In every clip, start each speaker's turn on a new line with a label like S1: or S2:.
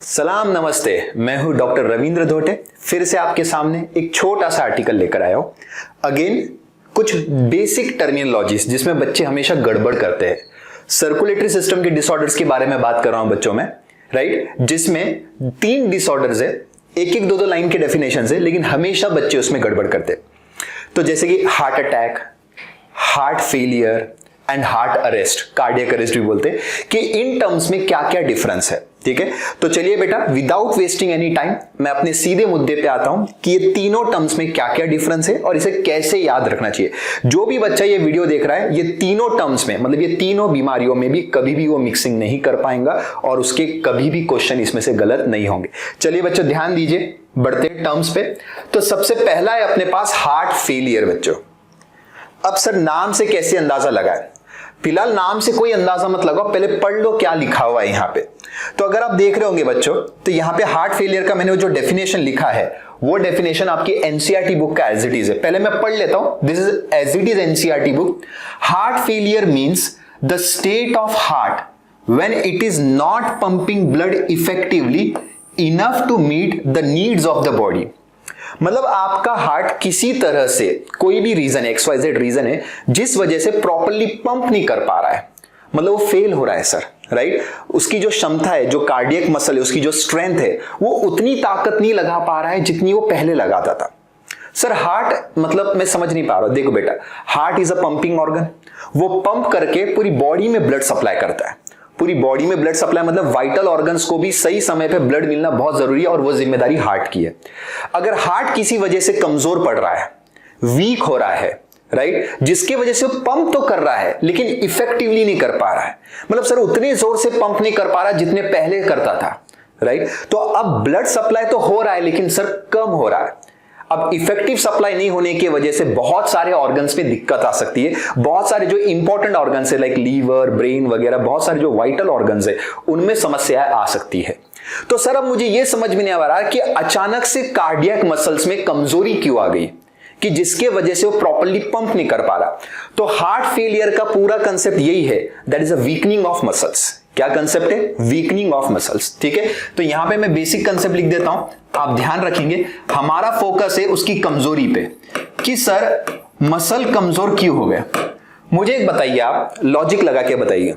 S1: सलाम नमस्ते, मैं हूं डॉक्टर रविंद्र धोटे। फिर से आपके सामने एक छोटा सा आर्टिकल लेकर आया हूं। अगेन कुछ बेसिक टर्मिनोलॉजीज जिसमें बच्चे हमेशा गड़बड़ करते हैं। सर्कुलेटरी सिस्टम के डिसऑर्डर्स के बारे में बात कर रहा हूं बच्चों में, राइट, जिसमें 3 डिसऑर्डर्स है, एक एक दो लाइन के डेफिनेशन है, लेकिन हमेशा बच्चे उसमें गड़बड़ करते हैं। तो जैसे कि heart attack, heart failure and heart arrest, cardiac arrest भी बोलते हैं, कि इन टर्म्स में क्या क्या डिफरेंस है। ठीक है, तो चलिए बेटा, विदाउट वेस्टिंग एनी टाइम मैं अपने सीधे मुद्दे पे आता हूं कि ये तीनों टर्म्स में क्या क्या डिफरेंस है और इसे कैसे याद रखना चाहिए। जो भी बच्चा ये वीडियो देख रहा है, ये तीनों टर्म्स में, मतलब ये तीनों बीमारियों में भी कभी भी वो मिक्सिंग नहीं कर पाएगा और उसके कभी भी क्वेश्चन इसमें से गलत नहीं होंगे। चलिए बच्चों ध्यान दीजिए, बढ़ते हैं टर्म्स पे। तो सबसे पहला है अपने पास हार्ट फेलियर। बच्चों अब सर नाम से कैसे अंदाजा लगाए? फिलहाल नाम से कोई अंदाजा मत लगाओ, पहले पढ़ लो क्या लिखा हुआ है यहाँ पे। तो अगर आप देख रहे होंगे बच्चों, तो यहाँ पे हार्ट फेलियर का मैंने जो डेफिनेशन लिखा है, वो डेफिनेशन आपकी एनसीईआरटी बुक का एज इट इज है। पहले मैं पढ़ लेता हूं, this is as it is NCERT book. Heart failure means the state of heart when it is not pumping blood effectively enough to meet the needs of the body. मतलब आपका heart किसी तरह से, कोई भी रीजन है, XYZ reason है, जिस वजह से प्रॉपर्ली पंप नहीं कर पा रहा है, मतलब वो फेल हो रहा है सर, राइट। उसकी जो क्षमता है, जो कार्डियक मसल है, उसकी जो स्ट्रेंथ है, वो उतनी ताकत नहीं लगा पा रहा है जितनी वो पहले लगाता था। सर हार्ट मतलब मैं समझ नहीं पा रहा हूं। देखो बेटा, heart is a pumping organ, वो पंप करके पूरी बॉडी में ब्लड सप्लाई करता है। पूरी बॉडी में ब्लड सप्लाई मतलब वाइटल ऑर्गन्स को भी सही समय पे ब्लड मिलना बहुत जरूरी है, और वो जिम्मेदारी हार्ट की है। अगर हार्ट किसी वजह से कमजोर पड़ रहा है, वीक हो रहा है, राइट, जिसकी वजह से वो पंप तो कर रहा है लेकिन इफेक्टिवली नहीं कर पा रहा है, मतलब सर उतने जोर से पंप नहीं कर पा रहा जितने पहले करता था, राइट। तो अब ब्लड सप्लाई तो हो रहा है लेकिन सर कम हो रहा है। अब इफेक्टिव सप्लाई नहीं होने की वजह से बहुत सारे ऑर्गन्स में दिक्कत आ सकती है। बहुत सारे जो इंपॉर्टेंट ऑर्गन्स है, लाइक लीवर, ब्रेन वगैरह, बहुत सारे जो वाइटल ऑर्गन्स है, उनमें समस्याएं आ सकती है। तो सर अब मुझे यह समझ में नहीं आ रहा कि अचानक से कार्डियक मसल्स में कमजोरी क्यों आ गई, कि जिसके वजह से वो प्रॉपर्ली पंप नहीं कर पा रहा। तो हार्ट फेलियर का पूरा कंसेप्ट यही है, that is a weakening of muscles. क्या कंसेप्ट है? Weakening of muscles. ठीक है, तो यहां पे मैं बेसिक कंसेप्ट लिख देता हूं, आप ध्यान रखेंगे। हमारा फोकस है उसकी कमजोरी पे, कि सर मसल कमजोर क्यों हो गया। मुझे एक बताइए, आप लॉजिक लगा के बताइए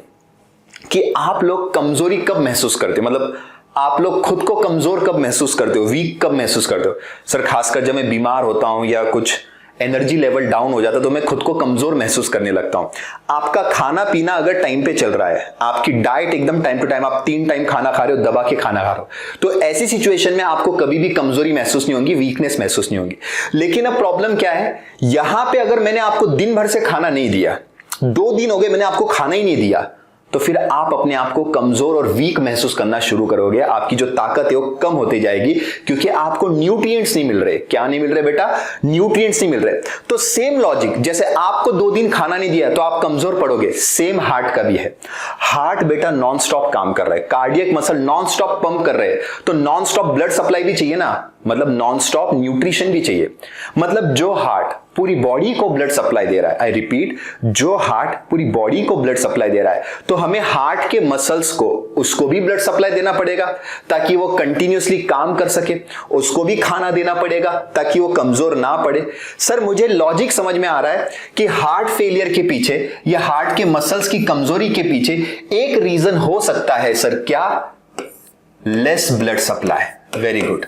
S1: कि आप लोग कमजोरी कब महसूस करते, मतलब आप लोग खुद को कमजोर कब महसूस करते हो, वीक कब महसूस करते हो? सर खासकर जब मैं बीमार होता हूं या कुछ एनर्जी लेवल डाउन हो जाता है तो मैं खुद को कमजोर महसूस करने लगता हूं। आपका खाना पीना अगर टाइम पे चल रहा है, आपकी डाइट एकदम टाइम टू टाइम, आप 3 टाइम खाना खा रहे हो, दबा के खाना खा रहे हो, तो ऐसी सिचुएशन में आपको कभी भी कमजोरी महसूस नहीं होगी, वीकनेस महसूस नहीं होगी। लेकिन अब प्रॉब्लम क्या है, यहां पे अगर मैंने आपको दिन भर से खाना नहीं दिया, 2 दिन हो गए मैंने आपको खाना ही नहीं दिया, तो फिर आप अपने आप को कमजोर और वीक महसूस करना शुरू करोगे। आपकी जो ताकत है वो कम होती जाएगी, क्योंकि आपको न्यूट्रिएंट्स नहीं मिल रहे। क्या नहीं मिल रहे बेटा? न्यूट्रिएंट्स नहीं मिल रहे। तो सेम लॉजिक, जैसे आपको 2 दिन खाना नहीं दिया तो आप कमजोर पड़ोगे, सेम हार्ट का भी है। हार्ट बेटा नॉन स्टॉप काम कर रहा है, cardiac muscle non stop pump कर रहे हैं, तो नॉन स्टॉप ब्लड सप्लाई भी चाहिए ना, मतलब नॉन स्टॉप न्यूट्रिशन भी चाहिए। मतलब जो हार्ट पूरी बॉडी को ब्लड सप्लाई दे रहा है, आई रिपीट, जो हार्ट पूरी बॉडी को ब्लड सप्लाई दे रहा है, तो हमें हार्ट के मसल्स को, उसको भी ब्लड सप्लाई देना पड़ेगा ताकि वो कंटिन्यूअसली काम कर सके, उसको भी खाना देना पड़ेगा ताकि वो कमजोर ना पड़े। सर मुझे लॉजिक समझ में आ रहा है कि हार्ट फेलियर के पीछे या हार्ट के मसल्स की कमजोरी के पीछे एक रीजन हो सकता है सर, क्या? Less blood supply. Very good,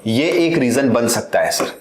S1: ये एक रीजन बन सकता है सर।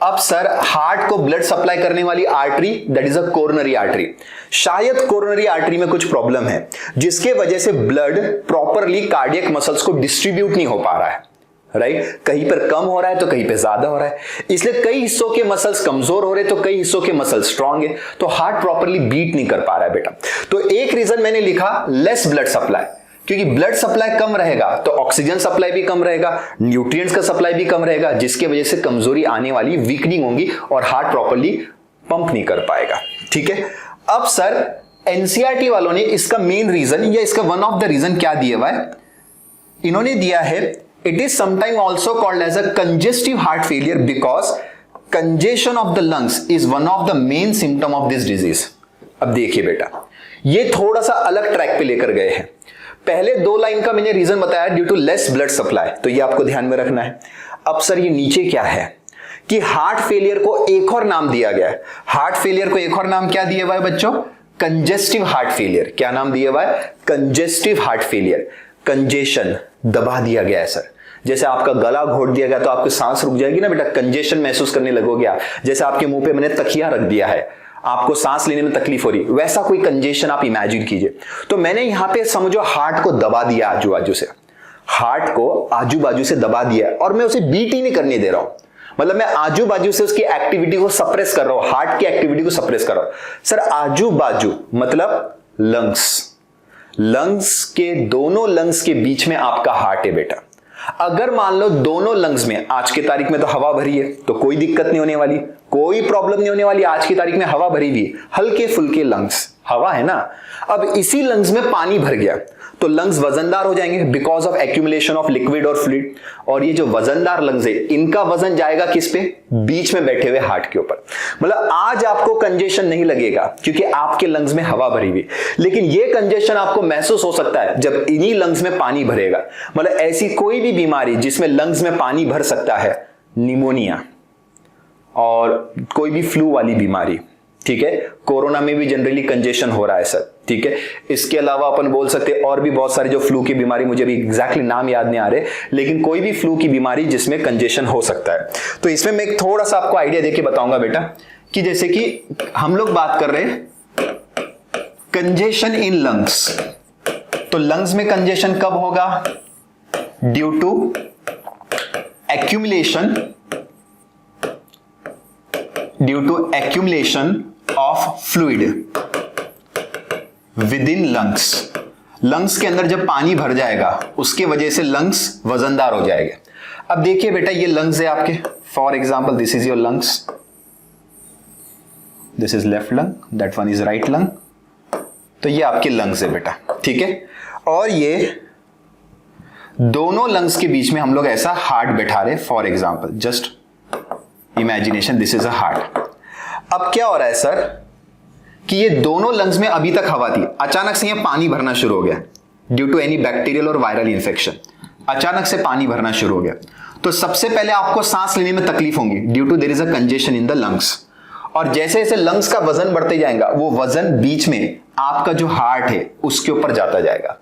S1: अब सर हार्ट को ब्लड सप्लाई करने वाली artery, that is a coronary artery, शायद कोरोनरी आर्टरी में कुछ प्रॉब्लम है जिसके वजह से ब्लड प्रॉपरली कार्डियक मसल्स को डिस्ट्रीब्यूट नहीं हो पा रहा है, राइट। कहीं पर कम हो रहा है तो कहीं पे ज्यादा हो रहा है, इसलिए कई हिस्सों के मसल्स कमजोर हो रहे तो कई हिस्सों के मसल स्ट्रांग है, तो हार्ट प्रॉपरली बीट नहीं कर पा रहा है बेटा। तो एक रीजन मैंने लिखा लेस ब्लड सप्लाई, क्योंकि ब्लड सप्लाई कम रहेगा तो ऑक्सीजन सप्लाई भी कम रहेगा, न्यूट्रिएंट्स का सप्लाई भी कम रहेगा, जिसकी वजह से कमजोरी आने वाली, वीकनिंग होगी और हार्ट प्रॉपर्ली पंप नहीं कर पाएगा। ठीक है, अब सर एनसीईआरटी वालों ने इसका मेन रीजन या इसका वन ऑफ द रीजन क्या दिया हुआ है, इन्होंने दिया है it is sometime also called as a congestive heart failure because congestion of the lungs is one of the main symptom of this disease. अब देखिए बेटा, ये थोड़ा सा अलग ट्रैक पे लेकर गए हैं। पहले 2 लाइन का मैंने रीजन बताया due to less blood supply, तो ये आपको ध्यान में रखना है। अब सर ये नीचे क्या है कि हार्ट फेलियर को एक और नाम दिया गया है। हार्ट फेलियर को एक और नाम क्या दिया हुआ है बच्चों? Congestive heart failure. क्या नाम दिया हुआ है? Congestive heart failure. कंजेशन, दबा दिया गया है सर। जैसे आपका गला घोट दिया गया तो आपकी सांस रुक जाएगी ना बेटा, कंजेशन महसूस करने लगोगे आप। जैसे आपके मुंह पे मैंने तकिया रख दिया है, आपको सांस लेने में तकलीफ हो रही, वैसा कोई कंजेशन आप इमेजिन कीजिए। तो मैंने यहां पे समझो हार्ट को दबा दिया आजू बाजू से, हार्ट को आजू बाजू से दबा दिया और मैं उसे बीट ही नहीं करने दे रहा हूं, मतलब मैं आजू बाजू से उसकी एक्टिविटी को सप्रेस कर रहा हूं, हार्ट की एक्टिविटी को सप्रेस कर रहा हूं। सर आजू बाजू मतलब लंग्स, लंग्स के दोनों लंग्स के बीच में आपका हार्ट है बेटा। अगर मान लो दोनों लंग्स में, आज की तारीख में तो हवा भरी है तो कोई दिक्कत नहीं होने वाली, कोई प्रॉब्लम नहीं होने वाली। आज की तारीख में हवा भरी हुई, हल्के फुल्के लंग्स, हवा है ना। अब इसी लंग्स में पानी भर गया तो लंग्स वजनदार हो जाएंगे because of accumulation of liquid और फ्लूइड। और ये जो वजनदार लंग्स है इनका वजन जाएगा किस पे? बीच में बैठे हुए हार्ट के ऊपर। मतलब आज आपको कंजेशन नहीं लगेगा क्योंकि आपके लंग्स में हवा भरी हुई, लेकिन ये कंजेशन आपको महसूस हो सकता है जब इन्हीं लंग्स में पानी भरेगा। मतलब ऐसी कोई भी बीमारी जिसमें लंग्स में पानी भर सकता है, निमोनिया और कोई भी फ्लू वाली बीमारी, ठीक है। कोरोना में भी जनरली कंजेशन हो रहा है सर, ठीक है। इसके अलावा अपन बोल सकते हैं और भी बहुत सारी जो फ्लू की बीमारी, मुझे भी एग्जैक्टली नाम याद नहीं आ रहे, लेकिन कोई भी फ्लू की बीमारी जिसमें कंजेशन हो सकता है। तो इसमें मैं थोड़ा सा आपको आइडिया देके बताऊंगा बेटा कि जैसे कि हम लोग बात कर रहे हैं कंजेशन इन लंग्स, तो लंग्स में कंजेशन कब होगा? Due to accumulation of fluid within lungs। Lungs के अंदर जब पानी भर जाएगा उसके वजह से लंग्स वजनदार हो जाएंगे। अब देखिए बेटा ये लंग्स है आपके, for example this is your lungs, this is left lung, that one is right lung. तो ये आपके लंग्स है बेटा, ठीक है। और ये दोनों लंग्स के बीच में हम लोग ऐसा हार्ट बैठा रहे, for example just imagination this is a heart. अब क्या हो रहा है सर कि ये दोनों लंग्स में अभी तक हवा थी, अचानक से यहां पानी भरना शुरू हो गया ड्यू टू एनी बैक्टीरियल और वायरल इंफेक्शन। अचानक से पानी भरना शुरू हो गया तो सबसे पहले आपको सांस लेने में तकलीफ होगी due to there is a congestion in the lungs. और जैसे जैसे लंग्स का वजन बढ़ते जाएगा वो वजन बीच में आपका जो हार्ट है उसके ऊपर जाता जाएगा।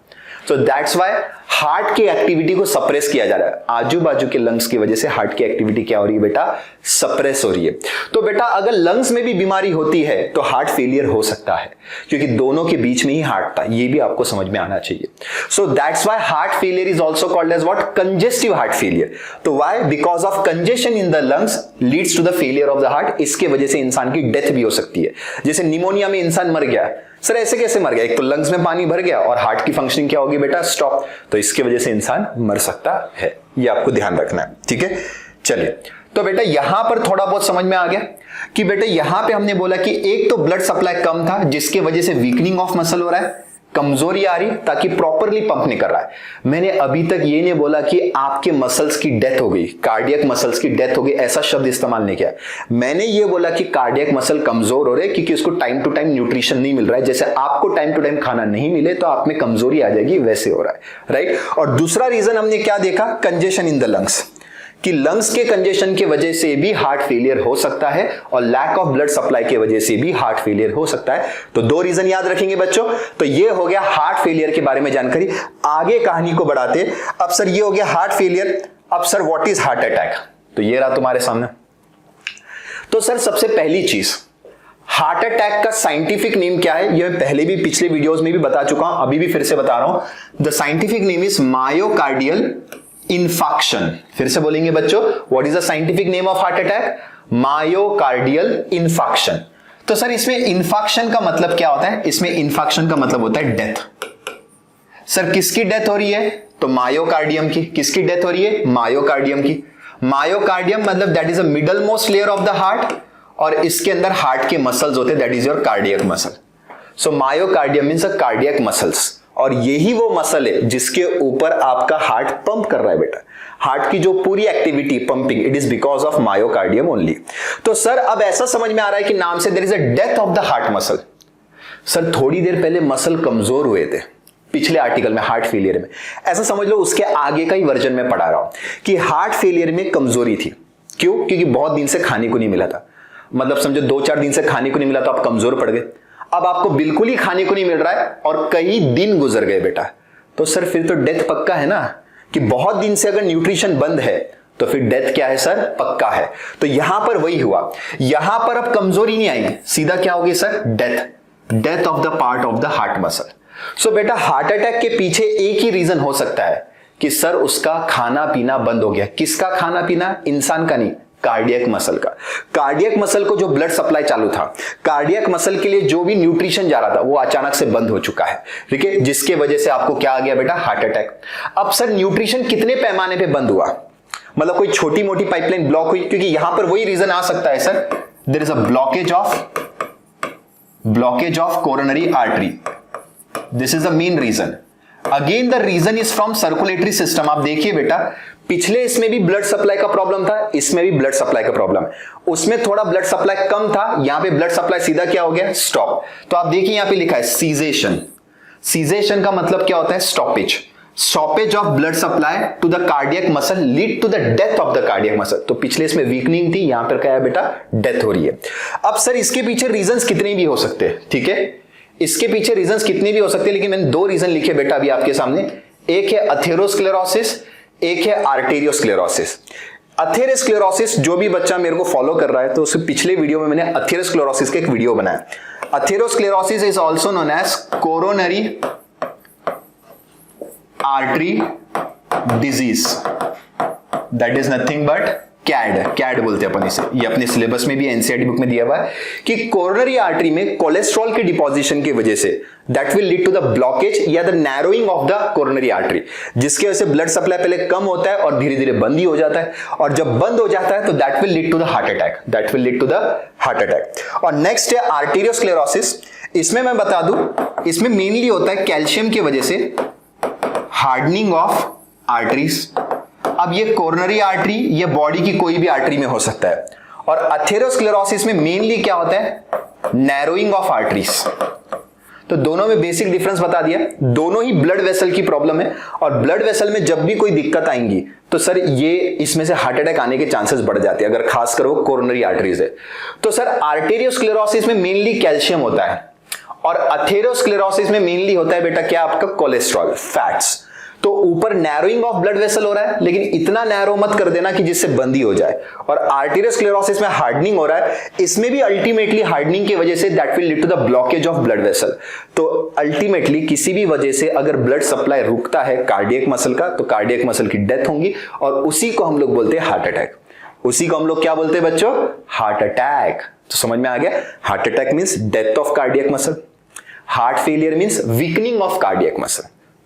S1: तो दैट्स व्हाई हार्ट की एक्टिविटी को सप्रेस किया जा रहा है। आजू बाजू के लंग्स की वजह से हार्ट की एक्टिविटी क्या हो रही है बेटा? सप्रेस हो रही है। तो बेटा अगर लंग्स में भी बीमारी होती है तो हार्ट फेलियर हो सकता है क्योंकि दोनों के बीच में ही हार्ट था, ये भी आपको समझ में आना चाहिए। So that's why heart failure is also called as what? Congestive heart failure. तो why? Because of congestion in the lungs leads to the failure of the heart. इसके वजह से इंसान की डेथ भी हो सकती है। जैसे निमोनिया में इंसान मर गया, सर ऐसे कैसे मर गया? एक तो लंग्स में पानी भर गया और हार्ट की फंक्शनिंग क्या होगी बेटा? स्टॉप। तो इसकी वजह से इंसान मर सकता है, ये आपको ध्यान रखना है, ठीक है। चलिए तो बेटा यहां पर थोड़ा बहुत समझ में आ गया कि बेटा यहां पे हमने बोला कि एक तो ब्लड सप्लाई कम था जिसके वजह से वीकनिंग ऑफ मसल हो रहा है, कमजोरी आ रही ताकि प्रॉपरली पंप नहीं कर रहा है। मैंने अभी तक ये नहीं बोला कि आपके मसल्स की डेथ हो गई, कार्डियक मसल्स की डेथ हो गई, ऐसा शब्द इस्तेमाल नहीं किया। मैंने ये बोला कि कार्डियक मसल कमजोर हो रहे क्योंकि उसको टाइम टू टाइम न्यूट्रिशन नहीं मिल रहा है। जैसे आपको टाइम टू टाइम खाना नहीं मिले तो आप में कमजोरी आ जाएगी, वैसे हो रहा है, राइट। और दूसरा रीजन हमने क्या देखा? कंजेशन इन द लंग्स, कि लंग्स के कंजेशन की वजह से भी हार्ट फेलियर हो सकता है और लैक ऑफ ब्लड सप्लाई की वजह से भी हार्ट फेलियर हो सकता है। तो 2 रीजन याद रखेंगे बच्चों। तो ये हो गया हार्ट फेलियर के बारे में जानकारी। आगे कहानी को बढ़ाते, अब सर ये हो गया हार्ट फेलियर। अब sir what is heart attack? तो ये रहा तुम्हारे सामने। तो सर सबसे पहली चीज, हार्ट अटैक का साइंटिफिक नेम क्या है? यह पहले भी पिछले वीडियोस में भी बता चुका हूं, अभी भी फिर से बता रहा हूं। The scientific name is myocardial infarction. फिर से बोलेंगे बच्चों, what is the scientific name of heart attack? Myocardial infarction. तो सर इसमें इंफाक्शन का मतलब क्या होता है? इसमें इंफाक्शन का मतलब होता है डेथ। सर किसकी डेथ हो रही है? तो मायोकार्डियम की। किसकी डेथ हो रही है? मायोकार्डियम की। मायोकार्डियम मतलब that is a middle most layer of the heart और इसके अंदर हार्ट के मसल्स होते हैं, that is your cardiac muscle. So myocardium means a cardiac muscles, और यही वो मसल है जिसके ऊपर आपका हार्ट पंप कर रहा है बेटा। हार्ट की जो पूरी activity pumping, it is because of myocardium only. तो सर अब ऐसा समझ में आ रहा है कि नाम से there is a death of the heart muscle. Sir थोड़ी देर पहले मसल कमजोर हुए थे, पिछले आर्टिकल में हार्ट फेलियर में, ऐसा समझ लो उसके आगे का ही वर्जन में पढ़ा रहा हूं कि हार्ट फेलियर में कमजोरी थी। क्यों? क्योंकि बहुत दिन से खाने को नहीं मिला था। मतलब समझो 2-4 दिन से खाने को नहीं मिला तो आप कमजोर पड़ गए। अब आपको बिल्कुल ही खाने को नहीं मिल रहा है और कई दिन गुजर गए बेटा, तो सर फिर तो डेथ पक्का है ना, कि बहुत दिन से अगर न्यूट्रिशन बंद है तो फिर डेथ क्या है सर? पक्का है। तो यहां पर वही हुआ, यहां पर अब कमजोरी नहीं आई, सीधा क्या होगी sir? Death of the part of the heart muscle. So बेटा हार्ट अटैक के पीछे एक ही रीजन हो सकता है कि सर उसका खाना पीना बंद हो गया। किसका खाना पीना? इंसान का नहीं, कार्डियक मसल का। कार्डियक मसल को जो ब्लड सप्लाई चालू था, कार्डियक मसल के लिए जो भी न्यूट्रिशन जा रहा था वो अचानक से बंद हो चुका है, ठीक है, जिसके वजह से आपको क्या आ गया बेटा? Heart attack. अब सर न्यूट्रिशन कितने पैमाने पे बंद हुआ? मतलब कोई छोटी मोटी पाइपलाइन ब्लॉक हुई? क्योंकि यहां पर वही रीजन आ सकता है sir, there is a blockage of coronary artery. This is the main reason. Again the reason is from circulatory system. आप देखिए बेटा, पिछले इसमें भी ब्लड सप्लाई का प्रॉब्लम था, इसमें भी ब्लड सप्लाई का प्रॉब्लम है। उसमें थोड़ा ब्लड सप्लाई कम था, यहां पे ब्लड सप्लाई सीधा क्या हो गया? स्टॉप। तो आप देखिए यहां पे लिखा है सीजेशन। सीजेशन का मतलब क्या होता है? Stoppage. Stoppage of blood supply to the cardiac muscle lead to the death of the cardiac muscle. तो पिछले इसमें वीकनिंग थी, यहां पर क्या है बेटा? डेथ हो रही है। अब सर इसके पीछे रीजंस कितने भी हो सकते हैं, ठीक है, इसके पीछे रीजंस कितने भी हो सकते हैं, लेकिन मैंने 2 रीजन लिखे बेटा अभी आपके सामने। एक है अथेरोस्क्लेरोसिस, एक है आर्टेरियोस्क्लेरोसिस। अथेरोस्क्लेरोसिस जो भी बच्चा मेरे को फॉलो कर रहा है तो उसके पिछले वीडियो में मैंने अथेरोस्क्लेरोसिस का एक वीडियो बनाया। Atherosclerosis is also known as coronary artery disease, that is nothing but CAD बोलते हैं अपन इसे। ये अपने सिलेबस में भी एनसीईआरटी बुक में दिया हुआ है कि कोरोनरी आर्टरी में कोलेस्ट्रॉल के डिपोजिशन की वजह से that will lead to the blockage या the narrowing of the coronary artery, जिसकी वजह से ब्लड सप्लाई पहले कम होता है और धीरे धीरे बंद ही हो जाता है, और जब बंद हो जाता है तो that will lead to the heart attack. और नेक्स्ट है आर्टेरियोस्क्लेरोसिस। इसमें मैं बता दूं, इसमें मेनली होता है कैल्शियम की वजह से हार्डनिंग ऑफ आर्टरीज। अब ये कोरोनरी आर्टरी, ये बॉडी की कोई भी आर्टरी में हो सकता है। और अथेरोस्क्लेरोसिस में मेनली क्या होता है? Narrowing of arteries. तो दोनों में बेसिक डिफरेंस बता दिया। दोनों ही ब्लड वेसल की प्रॉब्लम है, और ब्लड वेसल में जब भी कोई दिक्कत आएंगी तो सर ये इसमें से हार्ट अटैक आने के चांसेस बढ़ जाते हैं, अगर खासकर वो कोरोनरी आर्टरीज है। तो सर आर्टेरियोस्क्लेरोसिस में मेनली कैल्शियम होता है, और अथेरोस्क्लेरोसिस में मेनली होता है बेटा क्या? आपका कोलेस्ट्रॉल, फैट्स। तो ऊपर नैरोइंग ऑफ ब्लड वेसल हो रहा है, लेकिन इतना नैरो मत कर देना कि जिससे बंदी हो जाए। और आर्टेरियोस्क्लेरोसिस में हार्डनिंग हो रहा है, इसमें भी अल्टीमेटली हार्डनिंग की वजह से that will lead to the blockage of blood vessel. तो अल्टीमेटली किसी भी वजह से अगर ब्लड सप्लाई रुकता है कार्डियक मसल का, तो कार्डियक मसल की डेथ होगी, और उसी को हम लोग बोलते हैं हार्ट अटैक। उसी को हम लोग क्या बोलते हैं बच्चों? Heart attack. तो समझ में आ गया? Heart attack means death of cardiac muscle, heart failure means weakening of cardiac muscle,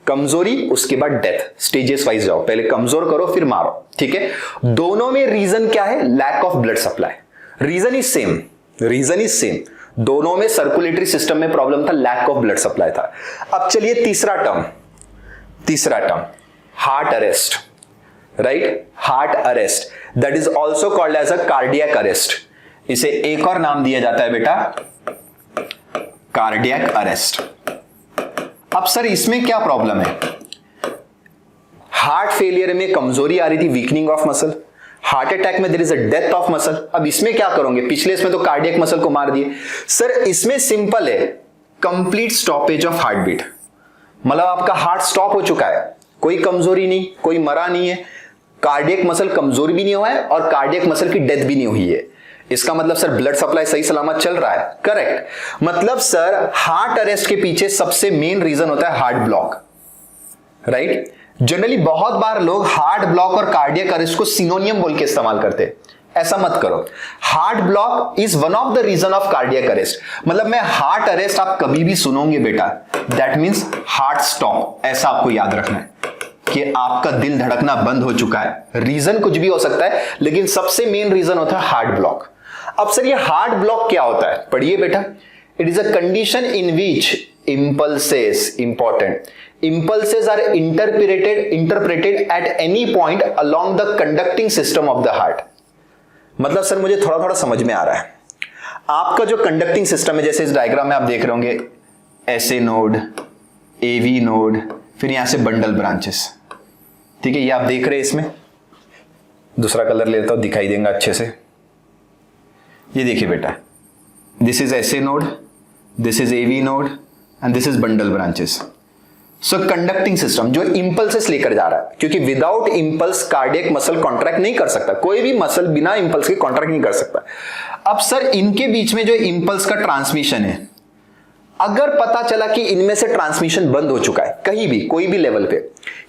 S1: कमजोरी उसके बाद डेथ। स्टेजेस वाइज जाओ, पहले कमजोर करो फिर मारो, ठीक है। दोनों में रीजन क्या है? Lack of blood supply. Reason is same, दोनों में सर्कुलेटरी सिस्टम में प्रॉब्लम था, लैक ऑफ ब्लड सप्लाई था। अब चलिए तीसरा term heart arrest, right? Heart arrest that is also called as a cardiac arrest. इसे एक और नाम दिया जाता है बेटा, कार्डियक अरेस्ट। अब सर इसमें क्या प्रॉब्लम है? हार्ट फेलियर में कमजोरी आ रही थी, weakening of muscle. Heart attack में there is a death of muscle. अब इसमें क्या करोगे? पिछले इसमें तो कार्डियक मसल को मार दिए। सर इसमें सिंपल है, complete stoppage of heart beat. मतलब आपका हार्ट स्टॉप हो चुका है, कोई कमजोरी नहीं, कोई मरा नहीं है, कार्डियक मसल कमजोर भी नहीं हुआ है और कार्डियक मसल की डेथ भी नहीं हुई है। इसका मतलब सर ब्लड सप्लाई सही सलामत चल रहा है, करेक्ट। मतलब सर हार्ट अरेस्ट के पीछे सबसे मेन रीजन होता है हार्ट ब्लॉक, राइट। जनरली बहुत बार लोग हार्ट ब्लॉक और कार्डियक अरेस्ट को सिनोनियम बोल के इस्तेमाल करते हैं, ऐसा मत करो। Heart block is one of the reason of cardiac arrest. मतलब मैं हार्ट अरेस्ट आप कभी भी सुनोगे बेटा, दैट मींस हार्ट स्टॉप, ऐसा आपको याद रखना है कि आपका दिल धड़कना बंद हो चुका है। रीजन कुछ भी हो सकता है, लेकिन सबसे मेन रीजन होता है हार्ट ब्लॉक। अब सर ये हार्ट ब्लॉक क्या होता है? पढ़िए बेटा, it is a condition in which impulses, important, impulses are interpreted at any point along the conducting system of the heart। मतलब सर मुझे थोड़ा थोड़ा समझ में आ रहा है। आपका जो कंडक्टिंग सिस्टम है, जैसे इस डायग्राम में आप देख रहे होंगे, ऐसे नोड, एवी नोड, फिर यहां से बंडल ब्रांचेस। ठीक है, ये आप देख रहे हैं, इसमें दूसरा कलर ले लेता हूं, दिखाई देगा अच्छे से। ये देखिए बेटा, this is SA node, this is AV node and this is bundle branches. So conducting system जो इंपल्सेस लेकर जा रहा है, क्योंकि without impulse cardiac muscle contract नहीं कर सकता, कोई भी मसल बिना इंपल्स के कॉन्ट्रैक्ट नहीं कर सकता। अब सर इनके बीच में जो इंपल्स का ट्रांसमिशन है, अगर पता चला कि इनमें से ट्रांसमिशन बंद हो चुका है कहीं भी कोई भी लेवल पे,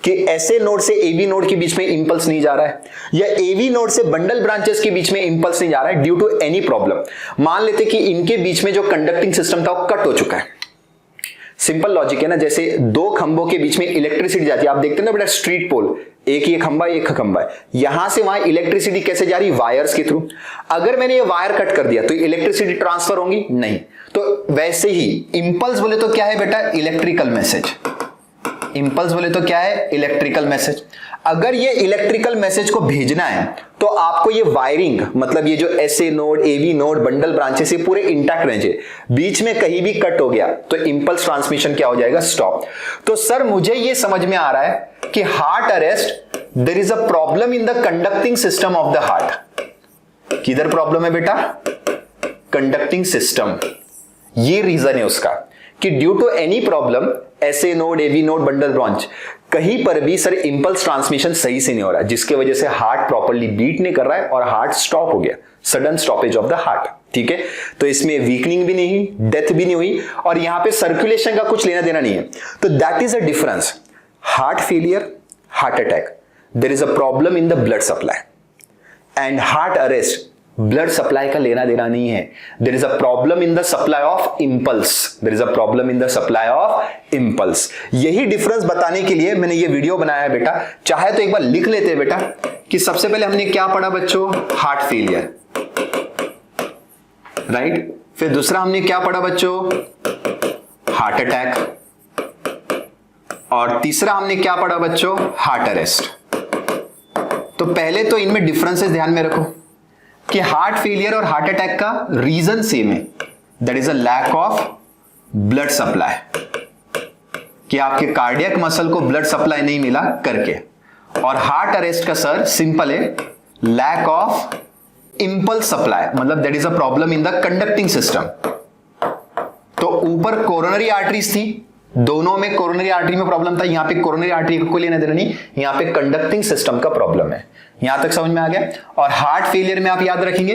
S1: कि एसए नोड से एबी नोड के बीच में इंपल्स नहीं जा रहा है, या एवी नोड से बंडल ब्रांचेस के बीच में इंपल्स नहीं जा रहा है ड्यू टू एनी प्रॉब्लम, मान लेते कि इनके बीच में जो कंडक्टिंग सिस्टम था वो कट हो चुका है। सिंपल लॉजिक है ना, जैसे दो खंभों के बीच में इलेक्ट्रिसिटी जाती है, आप देखते हैं ना बेटा स्ट्रीट पोल, एक ही खंभा एक खंभा है, यहां से वहां इलेक्ट्रिसिटी कैसे जा रही, वायर्स के थ्रू। अगर मैंने ये वायर कट कर दिया तो इलेक्ट्रिसिटी ट्रांसफर होगी नहीं। तो वैसे ही इंपल्स बोले तो क्या है बेटा, इलेक्ट्रिकल मैसेज। इंपल्स बोले तो क्या है, इलेक्ट्रिकल मैसेज। अगर ये इलेक्ट्रिकल मैसेज को भेजना है तो आपको ये वायरिंग, मतलब ये जो SA node, AV node, bundle branches, ये पूरे इंटैक्ट रहने चाहिए। बीच में कहीं भी कट हो गया तो इंपल्स ट्रांसमिशन क्या हो जाएगा, स्टॉप। तो सर मुझे ये समझ में आ रहा है कि heart arrest, there is a problem in the conducting system of the heart. किधर प्रॉब्लम है बेटा, कंडक्टिंग सिस्टम। ये रीजन है उसका कि due to any problem, SA node, AV node, bundle branch, कहीं पर भी सर इंपल्स ट्रांसमिशन सही से नहीं हो रहा है, जिसके वजह से हार्ट प्रॉपर्ली बीट नहीं कर रहा है और हार्ट स्टॉप हो गया, sudden stoppage of the heart. ठीक है, तो इसमें वीकनिंग भी नहीं हुई, डेथ भी नहीं हुई, और यहां पे सर्कुलेशन का कुछ लेना देना नहीं है। तो that is a difference. Heart failure, heart attack, there is a problem in the blood supply, and heart arrest, blood supply का लेना देना नहीं है, there is a problem in the supply of impulse, there is a problem in the supply of impulse. यही difference बताने के लिए मैंने ये वीडियो बनाया है बेटा। चाहे तो एक बार लिख लेते हैं बेटा कि सबसे पहले हमने क्या पढ़ा बच्चों, हार्ट फेलियर, राइट। फिर दूसरा हमने क्या पढ़ा बच्चों, हार्ट अटैक, और तीसरा हमने क्या पढ़ा बच्चों, हार्ट अरेस्ट। तो पहले तो इनमें डिफरेंसेस ध्यान में रखो कि हार्ट फेलियर और हार्ट अटैक का रीजन सेम है, that is a lack of blood supply, कि आपके कार्डियक मसल को ब्लड सप्लाई नहीं मिला करके। और हार्ट अरेस्ट का सर सिंपल है, लैक ऑफ इंपल्स सप्लाई, मतलब that is a problem in the conducting system. तो ऊपर कोरोनरी आर्टरीज थी, दोनों में कोरोनरी आर्टरी में प्रॉब्लम था, यहां पे कोरोनरी आर्टरी को कोई लेना देना नहीं, यहां पे कंडक्टिंग सिस्टम का प्रॉब्लम है। यहां तक समझ में आ गया। और हार्ट फेलियर में आप याद रखेंगे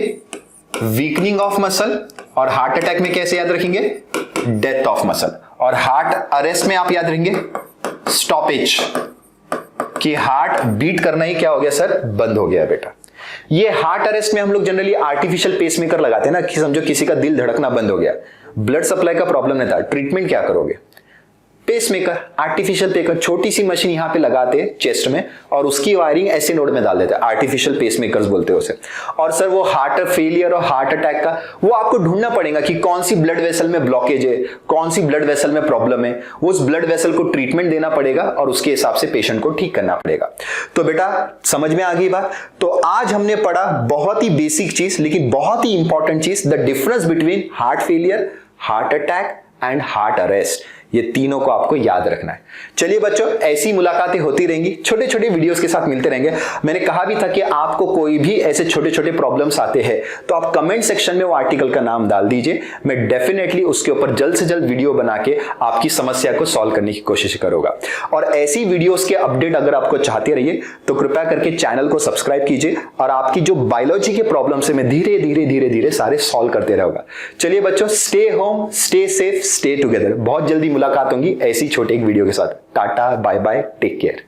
S1: वीकनिंग ऑफ मसल, और हार्ट अटैक में कैसे याद रखेंगे, डेथ ऑफ मसल। और हार्ट अरेस्ट में आप याद रखेंगे स्टॉपेज, कि हार्ट बीट करना ही क्या हो गया सर, बंद हो गया बेटा। ये हार्ट अरेस्ट में हम लोग जनरली आर्टिफिशियल पेसमेकर लगाते हैं ना, कि समझो किसी का दिल धड़कना बंद हो गया, ब्लड सप्लाई का प्रॉब्लम नहीं था, ट्रीटमेंट क्या करोगे, पेसमेकर, आर्टिफिशियल पेकर, छोटी सी मशीन यहां पे लगाते हैं चेस्ट में, और उसकी वायरिंग ऐसे नोड में डाल देते हैं, आर्टिफिशियल पेसमेकर्स बोलते हैं उसे। और सर वो हार्ट फेलियर और हार्ट अटैक का वो आपको ढूंढना पड़ेगा कि कौन सी ब्लड वेसल में ब्लॉकेज है, कौन सी ब्लड वेसल में प्रॉब्लम है, उस ब्लड वेसल को ट्रीटमेंट देना पड़ेगा और उसके हिसाब से पेशेंट को ठीक करना पड़ेगा। तो बेटा समझ में आ गई बात। तो आज हमने पढ़ा बहुत ही बेसिक चीज, लेकिन बहुत ही इंपॉर्टेंट चीज, the difference between heart failure, heart attack and heart arrest. ये तीनों को आपको याद रखना है। चलिए बच्चों, ऐसी मुलाकातें होती रहेंगी, छोटे छोटे वीडियोस के साथ मिलते रहेंगे। मैंने कहा भी था कि आपको कोई भी ऐसे छोटे छोटे प्रॉब्लम्स आते हैं तो आप कमेंट सेक्शन में वो आर्टिकल का नाम डाल दीजिए, मैं डेफिनेटली उसके ऊपर जल्द से जल्द वीडियो बना के आपकी समस्या को सॉल्व करने की कोशिश करूंगा। और ऐसी वीडियोस के अपडेट अगर आपको चाहते रहिए तो कृपया करके चैनल को सब्सक्राइब कीजिए, और आपकी जो बायोलॉजी के प्रॉब्लम से मैं धीरे धीरे धीरे धीरे सारे सॉल्व करते रहूंगा। चलिए बच्चों, stay home, stay safe, stay together. बहुत जल्दी मुलाकात होगी ऐसी छोटे एक वीडियो के साथ। Tata, bye bye, take care.